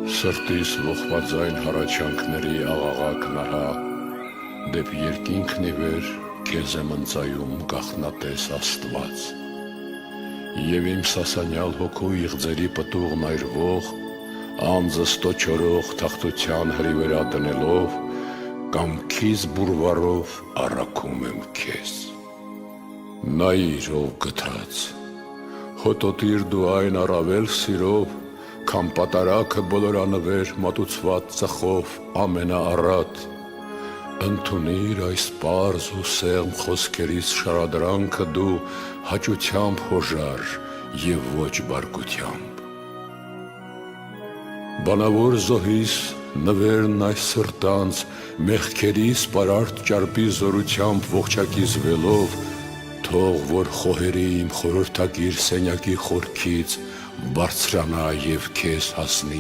Սրտիս ողբաձայն հառաչանքների աղաղակ նահա, դեպ երկինքն ի վեր քեզ եմ ընծայում գաղտնատես Աստված։ Եվ իմ սասանյալ հոգու իղձերի պտուղն այրվող, անձս տոչորող թախտության հրիվերա տնելով, կամքիս բուրվարով առաքում եմ քեզ։ Նայիր ով գթած, հոտոտիր դու այն առավել սիրով, քան պատարագը բոլորանվեր մատուցված ծխով ամենաառատ, ընդունիր այս պարզ ու սեղմ խոսքերիս շարադրանքը դու հաճությամբ հոժար և ոչ բարկությամբ։ Բանավոր զոհիս նվերն այս սրտանց մեղքերիս պարարտ ճարպի զորությամբ ողջակիզվելով, թող որ խոհերի իմ խորհրդակիր սենյակի խորքից բարձրանա և քեզ հասնի